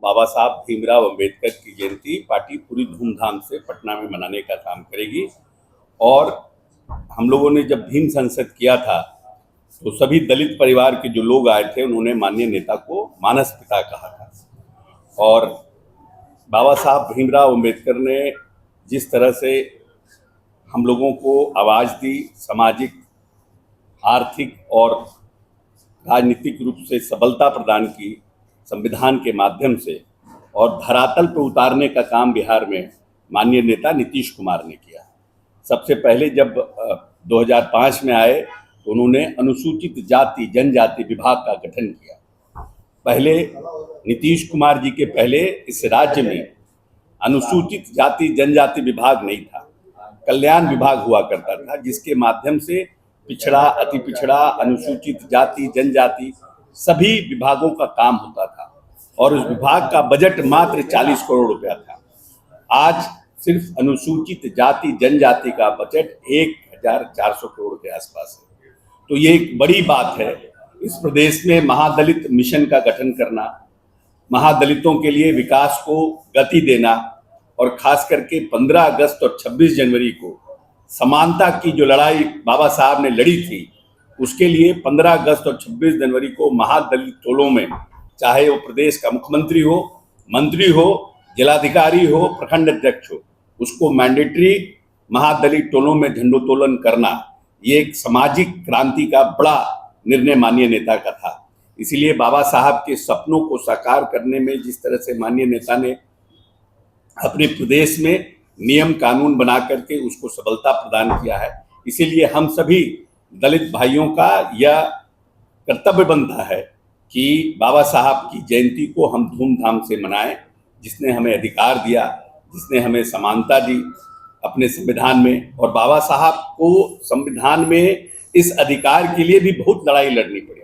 बाबा साहब भीमराव अंबेडकर की जयंती पार्टी पूरी धूमधाम से पटना में मनाने का काम करेगी। और हम लोगों ने जब भीम संसद किया था तो सभी दलित परिवार के जो लोग आए थे उन्होंने माननीय नेता को मानस पिता कहा था। और बाबा साहब भीमराव अंबेडकर ने जिस तरह से हम लोगों को आवाज़ दी, सामाजिक, आर्थिक और राजनीतिक रूप से सबलता प्रदान की संविधान के माध्यम से, और धरातल पर उतारने का काम बिहार में माननीय नेता नीतीश कुमार ने किया। सबसे पहले जब 2005 में आए तो उन्होंने अनुसूचित जाति जनजाति विभाग का गठन किया। पहले नीतीश कुमार जी के पहले इस राज्य में अनुसूचित जाति जनजाति विभाग नहीं था, कल्याण विभाग हुआ करता था, जिसके माध्यम से पिछड़ा, अति पिछड़ा, अनुसूचित जाति जनजाति सभी विभागों का काम होता था। और उस विभाग का बजट मात्र 40 करोड़ रुपया था। आज सिर्फ अनुसूचित जाति जनजाति का बजट 1400 करोड़ के आसपास है। तो ये एक बड़ी बात है। इस प्रदेश में महादलित मिशन का गठन करना, महादलितों के लिए विकास को गति देना, और खास करके 15 अगस्त और 26 जनवरी को समानता की जो लड़ाई बाबा साहब ने लड़ी थी, उसके लिए 15 अगस्त और 26 जनवरी को महादलित टोलों में, चाहे वो प्रदेश का मुख्यमंत्री हो, मंत्री हो, जिलाधिकारी हो, प्रखंड अध्यक्ष हो, उसको मैंडेटरी महादलित टोलों में झंडोत्तोलन करना, ये एक सामाजिक क्रांति का बड़ा निर्णय माननीय नेता का था। इसीलिए बाबा साहब के सपनों को साकार करने में जिस तरह से माननीय नेता ने अपने प्रदेश में नियम कानून बना करके उसको सबलता प्रदान किया है, इसीलिए हम सभी दलित भाइयों का यह कर्तव्य बनता है कि बाबा साहब की जयंती को हम धूमधाम से मनाएं। जिसने हमें अधिकार दिया, जिसने हमें समानता दी अपने संविधान में, और बाबा साहब को संविधान में इस अधिकार के लिए भी बहुत लड़ाई लड़नी पड़ी।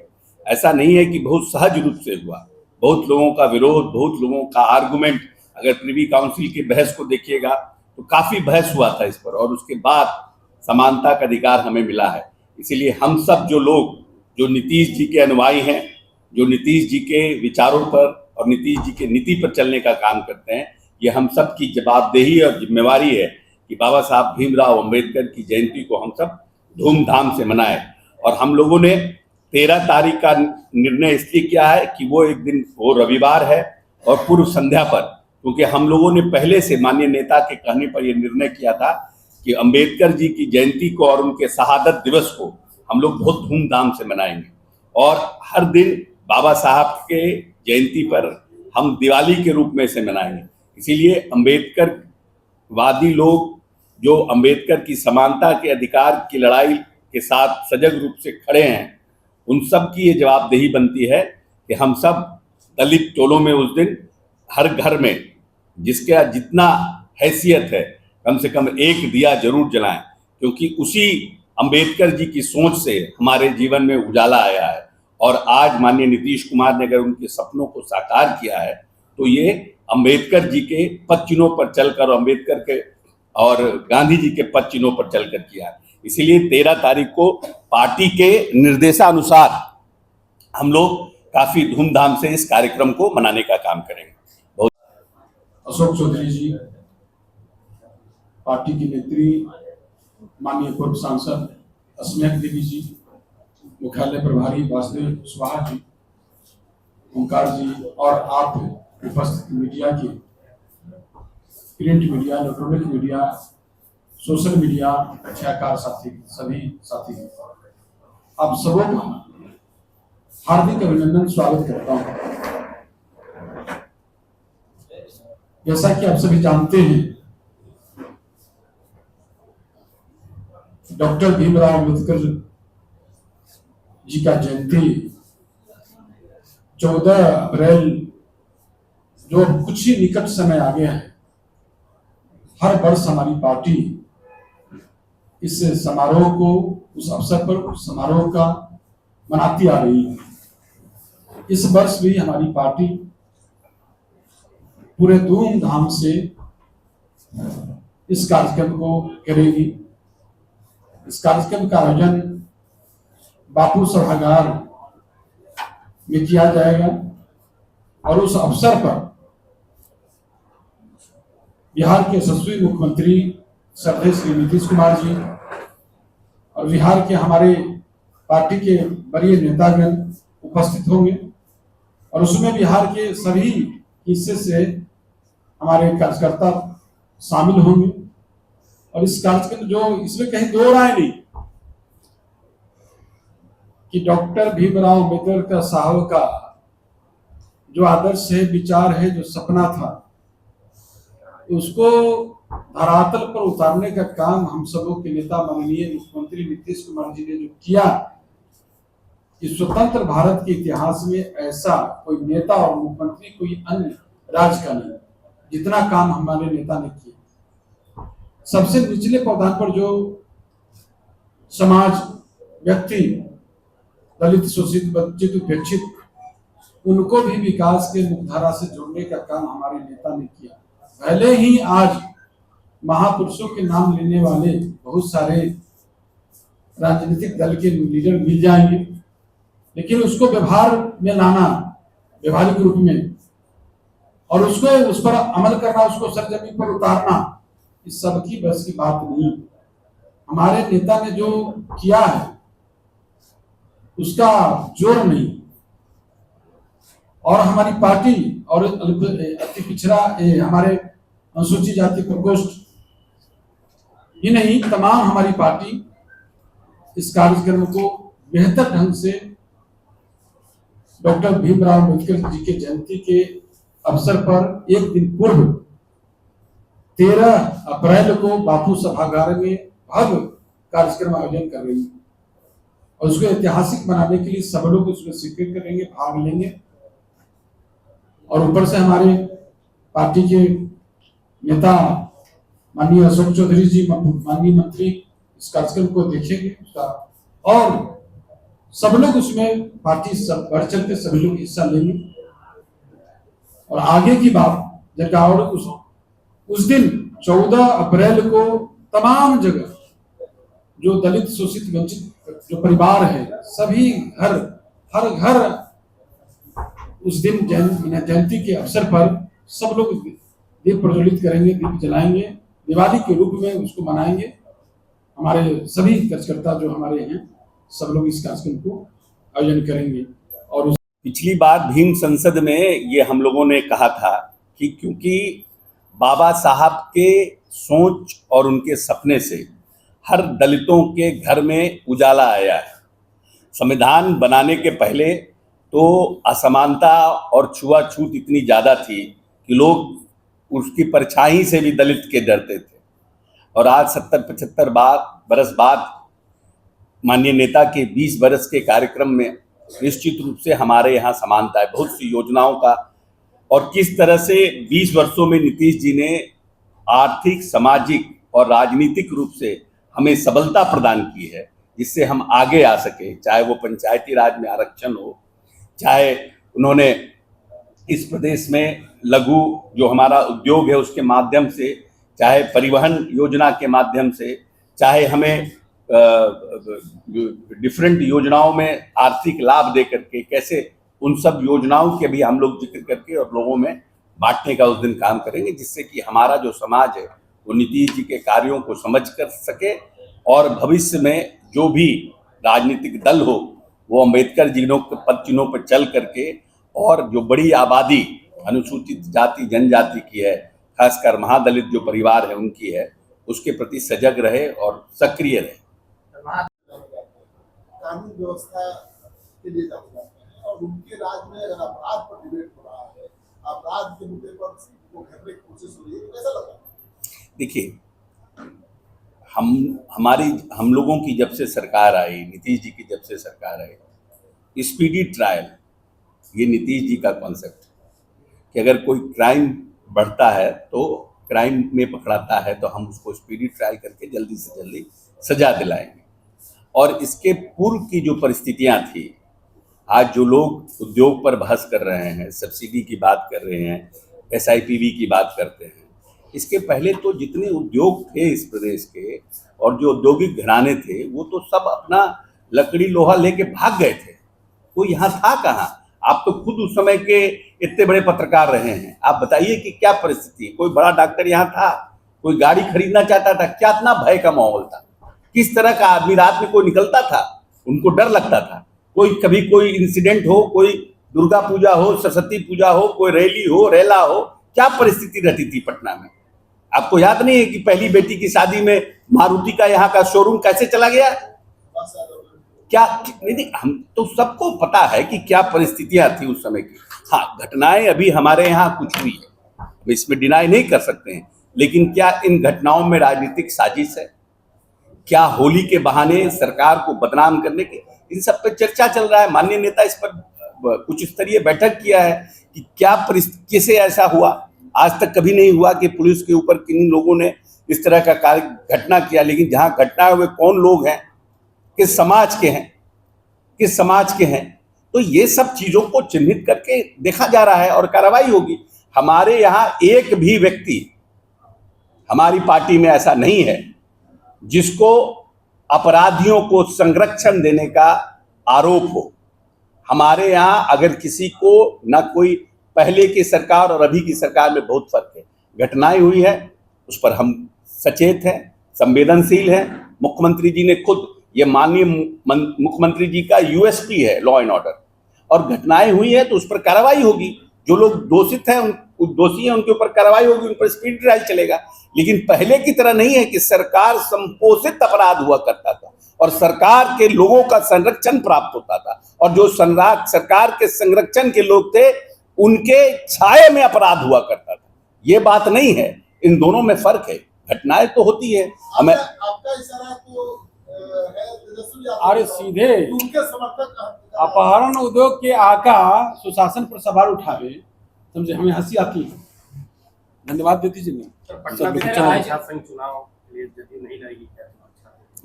ऐसा नहीं है कि बहुत सहज रूप से हुआ, बहुत लोगों का विरोध, बहुत लोगों का आर्गुमेंट, अगर प्रिवी काउंसिल की बहस को देखिएगा तो काफ़ी बहस हुआ था इस पर, और उसके बाद समानता का अधिकार हमें मिला है। इसीलिए हम सब जो लोग जो नीतीश जी के अनुयायी हैं, जो नीतीश जी के विचारों पर और नीतीश जी के नीति पर चलने का काम करते हैं, ये हम सब की जवाबदेही और जिम्मेवारी है कि बाबा साहब भीमराव अंबेडकर की जयंती को हम सब धूमधाम से मनाएं। और हम लोगों ने 13 तारीख का निर्णय इसलिए किया है कि वो एक दिन, वो रविवार है और पूर्व संध्या पर, क्योंकि हम लोगों ने पहले से माननीय नेता के कहने पर यह निर्णय किया था कि अंबेडकर जी की जयंती को और उनके शहादत दिवस को हम लोग बहुत धूमधाम से मनाएंगे। और हर दिन बाबा साहब के जयंती पर हम दिवाली के रूप में इसे मनाएंगे। इसीलिए अंबेडकर वादी लोग जो अंबेडकर की समानता के अधिकार की लड़ाई के साथ सजग रूप से खड़े हैं, उन सब की ये जवाबदेही बनती है कि हम सब दलित टोलों में उस दिन हर घर में जिसका जितना हैसियत है कम से कम एक दिया जरूर जलाएं, क्योंकि उसी अंबेडकर जी की सोच से हमारे जीवन में उजाला आया है। और आज माननीय नीतीश कुमार ने अगर उनके सपनों को साकार किया है तो ये अंबेडकर जी के पद चिन्हों पर चलकर, अंबेडकर के और गांधी जी के पद चिन्हों पर चलकर किया है। इसीलिए 13 तारीख को पार्टी के निर्देशानुसार हम लोग काफी धूमधाम से इस कार्यक्रम को मनाने का काम करेंगे। अशोक चौधरी जी, पार्टी की नेत्री, माननीय पूर्व सांसद स्नेह देवी जी, मुख्यालय प्रभारी वासुदेव कुशवाहा जी, ओंकार जी, और आप उपस्थित मीडिया के, print media, electronic media, social media, पत्रकार साथी, सभी साथी, आप सबों का हार्दिक अभिनंदन, स्वागत करता हूं। जैसा कि आप सभी जानते हैं, डॉक्टर भीमराव अंबेडकर जी का जयंती 14 अप्रैल, जो कुछ ही निकट समय आ गया है, हर वर्ष हमारी पार्टी इस समारोह को, उस अवसर पर उस समारोह का मनाती आ रही है। इस वर्ष भी हमारी पार्टी पूरे धूमधाम से इस कार्यक्रम को करेगी। इस कार्यक्रम का आयोजन बापू सभागार में किया जाएगा, और उस अवसर पर बिहार के यशस्वी मुख्यमंत्री श्रद्धेय श्री नीतीश कुमार जी और बिहार के हमारे पार्टी के वरीय नेतागण उपस्थित होंगे और उसमें बिहार के सभी हिस्से से हमारे कार्यकर्ता शामिल होंगे। और इस कार्यक्रम जो इसमें कहीं दो राय नहीं कि डॉक्टर भीमराव अम्बेडकर साहब का जो आदर्श है, विचार है, जो सपना था, उसको धरातल पर उतारने का काम हम सबों के नेता माननीय मुख्यमंत्री नीतीश कुमार जी ने जो किया, कि स्वतंत्र भारत के इतिहास में ऐसा कोई नेता और मुख्यमंत्री कोई अन्य राज्य का नहीं जितना काम हमारे नेता ने किया। सबसे निचले पायदान पर जो समाज, व्यक्ति, दलित, शोषित, वंचित, उपेक्षित, उनको भी विकास के मुख्यधारा से जोड़ने का काम हमारे नेता ने किया। भले ही आज महापुरुषों के नाम लेने वाले बहुत सारे राजनीतिक दल के लीडर मिल जाएंगे, लेकिन उसको व्यवहार में लाना, व्यवहारिक रूप में, और उसको उस पर अमल करना, उसको सरजमीन पर उतारना, इस सब की बस की बात नहीं। हमारे नेता ने जो किया है उसका जोर नहीं। और हमारी पार्टी और अति पिछड़ा हमारे अनुसूचित जाति प्रकोष्ठ ही नहीं, तमाम हमारी पार्टी इस कार्यक्रम को बेहतर ढंग से डॉक्टर भीमराव अम्बेडकर जी के जयंती के अवसर पर एक दिन पूर्व 13 अप्रैल को बापू सभागार में भव्य कार्यक्रम आयोजन कर रही है और उसको ऐतिहासिक बनाने के लिए सब लोग उसमें शिरकत करेंगे, भाग लेंगे। और ऊपर से हमारे पार्टी के नेता माननीय अशोक चौधरी जी, माननीय मंत्री, इस कार्यक्रम को देखेंगे और सब लोग उसमें पार्टी सब बढ़ चढ़ के सभी लोग हिस्सा लेंगे। और आगे की बात जगह, और उस दिन 14 अप्रैल को तमाम जगह जो दलित, शोषित, वंचित जो परिवार है, सभी घर, हर घर उस दिन जयंती के अवसर पर सब लोग दीप प्रज्वलित करेंगे, दीप जलाएंगे, दिवाली के रूप में उसको मनाएंगे। हमारे सभी कार्यकर्ता जो हमारे हैं सब लोग इस कार्यक्रम को आयोजन करेंगे। और पिछली बार भीम संसद में ये हम लोगों ने कहा था कि क्योंकि बाबा साहब के सोच और उनके सपने से हर दलितों के घर में उजाला आया है। संविधान बनाने के पहले तो असमानता और छुआछूत इतनी ज़्यादा थी कि लोग उसकी परछाई से भी दलित के डरते थे। और आज 70-75 बरस बाद माननीय नेता के 20 बरस के कार्यक्रम में निश्चित रूप से हमारे यहाँ समानता है, बहुत सी योजनाओं का, और किस तरह से 20 वर्षों में नीतीश जी ने आर्थिक, सामाजिक और राजनीतिक रूप से हमें सबलता प्रदान की है, जिससे हम आगे आ सके। चाहे वो पंचायती राज में आरक्षण हो, चाहे उन्होंने इस प्रदेश में लघु जो हमारा उद्योग है उसके माध्यम से, चाहे परिवहन योजना के माध्यम से, चाहे हमें डिफरेंट योजनाओं में आर्थिक लाभ दे करके, कैसे उन सब योजनाओं के भी हम लोग जिक्र करके और लोगों में बांटने का उस दिन काम करेंगे, जिससे कि हमारा जो समाज है वो नीतीश जी के कार्यों को समझ कर सके और भविष्य में जो भी राजनीतिक दल हो वो अम्बेडकर जी के पद चिन्हों पर चल करके, और जो बड़ी आबादी अनुसूचित जाति जनजाति की है, खासकर महादलित जो परिवार है उनकी है, उसके प्रति सजग रहे और सक्रिय रहे। कानून व्यवस्था के लिए जाते हैं और उनके राज्य में अगर अपराध पर डिबेट हो रहा है, अपराध के मुद्दे पर वो घेरने की कोशिश हो रही है, तो कैसा लगा? देखिए, हम लोगों की जब से सरकार आई, नीतीश जी की जब से सरकार आई, स्पीडी ट्रायल, ये नीतीश जी का कॉन्सेप्ट है कि अगर कोई क्राइम बढ़ता है तो क्राइम में पकड़ाता है तो हम उसको स्पीडी ट्रायल करके जल्दी से जल्दी सजा दिलाएंगे। और इसके पूर्व की जो परिस्थितियां थी, आज जो लोग उद्योग पर बहस कर रहे हैं, सब्सिडी की बात कर रहे हैं, SIPV की बात करते हैं, इसके पहले तो जितने उद्योग थे इस प्रदेश के और जो औद्योगिक घराने थे वो तो सब अपना लकड़ी लोहा लेके भाग गए थे। वो यहाँ था कहाँ? आप तो खुद उस समय के इतने बड़े पत्रकार रहे हैं, आप बताइए कि क्या परिस्थिति है। कोई बड़ा डॉक्टर यहाँ था, कोई गाड़ी खरीदना चाहता था, क्या इतना भय का माहौल था, किस तरह का आदमी रात में कोई निकलता था, उनको डर लगता था। कोई कभी कोई इंसिडेंट हो, कोई दुर्गा पूजा हो, सरस्वती पूजा हो, कोई रैली हो, रेला हो, क्या परिस्थिति रहती थी पटना में। आपको याद नहीं है कि पहली बेटी की शादी में मारुति का यहाँ का शोरूम कैसे चला गया, क्या नहीं, हम तो सबको पता है कि क्या परिस्थितियां थी उस समय की। हाँ, घटनाएं अभी हमारे यहाँ कुछ हुई है, हम इसमें डिनाई नहीं कर सकते हैं, लेकिन क्या इन घटनाओं में राजनीतिक साजिश है? क्या होली के बहाने सरकार को बदनाम करने के, इन सब पे चर्चा चल रहा है। माननीय नेता इस पर उच्च स्तरीय बैठक किया है कि क्या परिस्थिति, कैसे ऐसा हुआ। आज तक कभी नहीं हुआ कि पुलिस के ऊपर किन लोगों ने इस तरह का कार्य घटना किया, लेकिन जहां घटना हुए कौन लोग हैं, किस समाज के हैं, किस समाज के हैं, तो ये सब चीजों को चिन्हित करके देखा जा रहा है और कार्रवाई होगी। हमारे यहाँ एक भी व्यक्ति हमारी पार्टी में ऐसा नहीं है जिसको अपराधियों को संरक्षण देने का आरोप हो। हमारे यहाँ अगर किसी को, ना कोई पहले की सरकार और अभी की सरकार में बहुत फर्क है। घटनाएं हुई है उस पर हम सचेत हैं, संवेदनशील हैं। मुख्यमंत्री जी ने खुद, ये माननीय मुख्यमंत्री जी का यूएसपी है लॉ एंड ऑर्डर, और घटनाएं हुई है तो उस पर कार्रवाई होगी। जो लोग दोषित हैं, दोषी हैं, उनके ऊपर कार्रवाई होगी, उन पर स्पीड ट्रायल चलेगा। लेकिन पहले की तरह नहीं है कि सरकार संपोषित अपराध हुआ करता था और सरकार के लोगों का संरक्षण प्राप्त होता था, और जो सरकार के संरक्षण के लोग थे उनके छाये में अपराध हुआ करता था। ये बात नहीं है, इन दोनों में फर्क है। घटनाएं तो होती है। हमें आपका इशारा तो है तेजस्वी यादव, अरे सीधे उनके समर्थक अपहरण उद्योग के आका सुशासन पर सवाल उठावे, समझे, हमें हंसी आती है। धन्यवाद देती जी नहीं पटना में संघ चुनाव के लिए जदयू नहीं लड़ेगी क्या?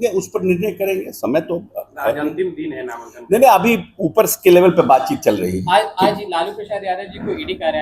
ये उस पर निर्णय करेंगे, समय तो आज अंतिम दिन है नामांकन। नहीं, अभी ऊपर के लेवल पे बातचीत चल रही है। आज लालू प्रसाद यादव जी को ईडी कार्यालय